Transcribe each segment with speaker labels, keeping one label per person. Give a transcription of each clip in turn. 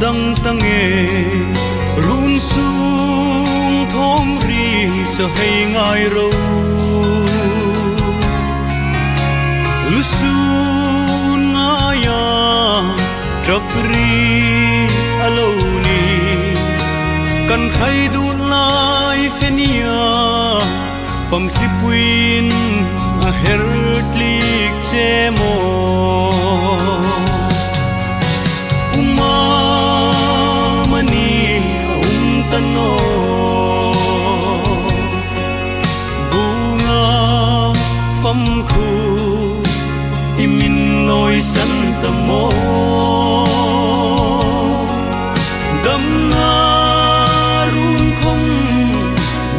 Speaker 1: dang tange run sung thong ri so hay ngai ro lu su na ya trapri aloni kan khai du lai fenia fam clipuin a hertlik chemo tano bunga pham khu imin loi san tamo dam na run khom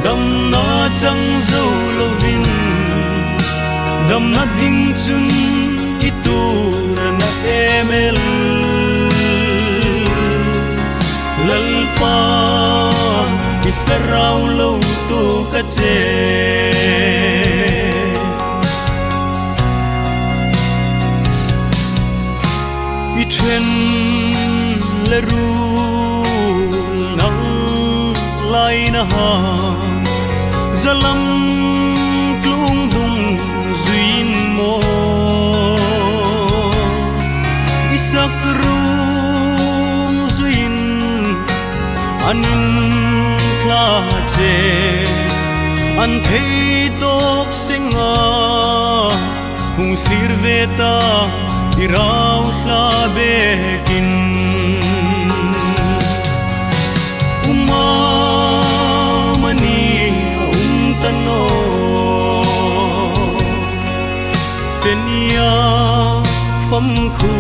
Speaker 1: dam na chang zo lovin dam na ding chun itu na emel lalpa Ferrau lâu tu cắt chê i chen le ru nang lai na ha zalam klung dung zuin mo isak ru zuin anin an thấy tóc singa hung thlir veta irau hla bekin uma mani tano fenia pham khu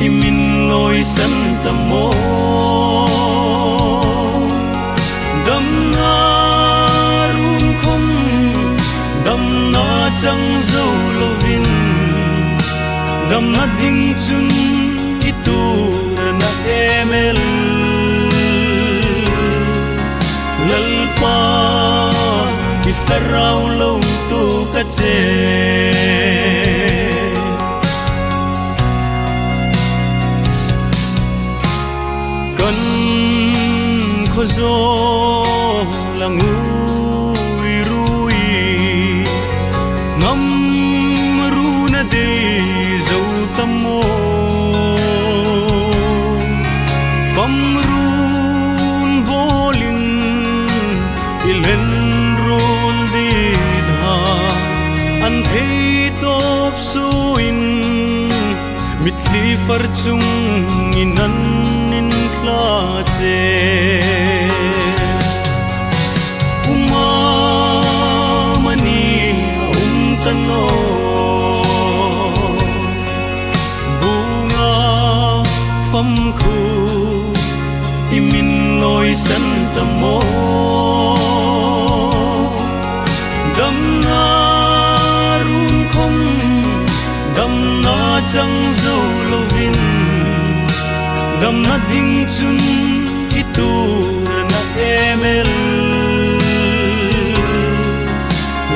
Speaker 1: imin loi san tamo chang zo lovin dam na ding chun itu na emel lalpa i ferrau lo tu ka che kan khozo langu mitli farchung inan in klache uma mani tano bunga pham khu imin loi san tamo dam na run khom dam na chang zo lovin dam na ding chun itu na emel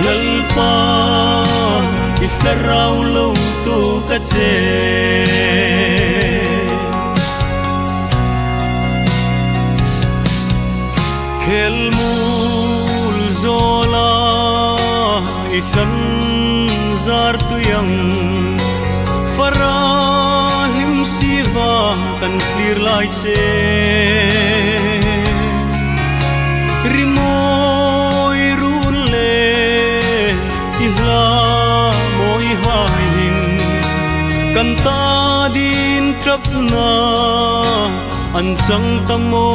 Speaker 1: lalpa i ferrau lo tu ka che khel mul zola i san zar tu yang farahim siva kan clear lai che rimoi run le ihla moi hain kan ta din trap na an chang tamo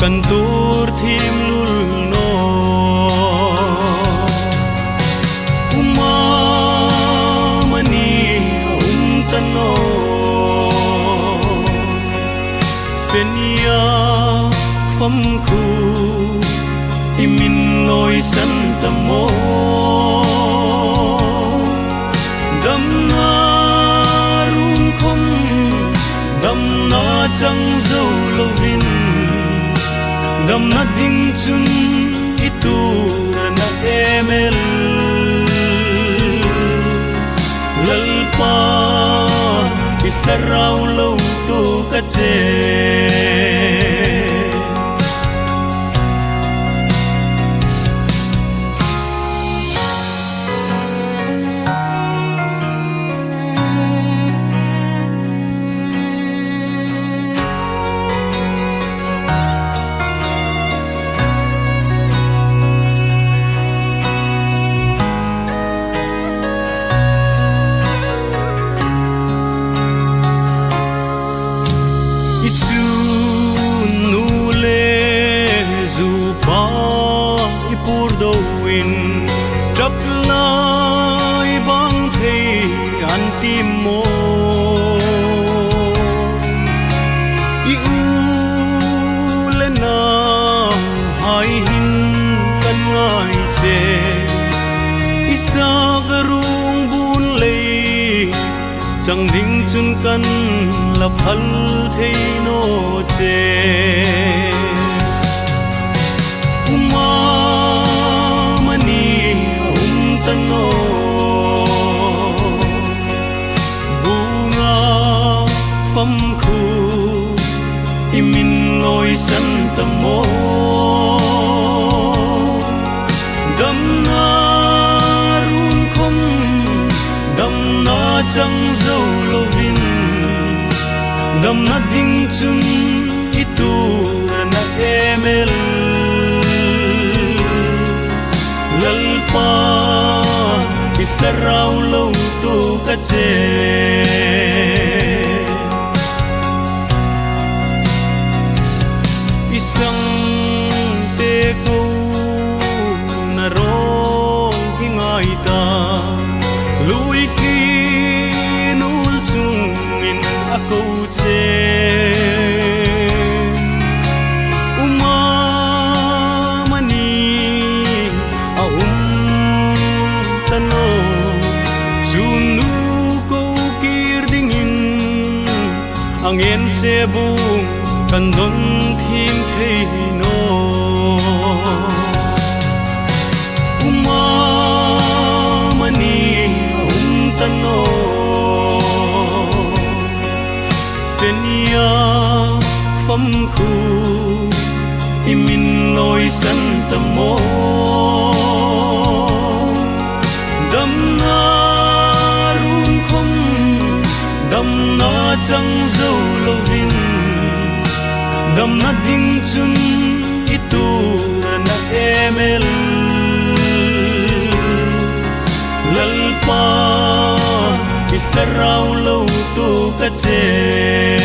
Speaker 1: kan tur thim lul no tano fenia pham khu imin loi san tamo dam na run khom dam na chang zo lovin dam na ding chun itu na emel lalpa Sarau lâu tu ka che trap lai bang thei an tim mo I u le na hai hin kan ngai che I sa garung bun le chang ding chun kan la phal thei no che Imin loi san tâm mô đâm na run không đâm na chẳng dâu lô vin đâm na đinh chung itu na emel lal pa isarau lâu tu ka che isang te ko na ro hingai ta lui khi nul chung in ako che uma mani a tano chunu ko kir dingin ang en se bung kan don thim thei no uma mani tano tenia pham khu imin loi san tâm mo đâm na run không đâm na chẳng dâu lâu vin đâm na ding chun itu na emel lal pa isarau lâu tu ka che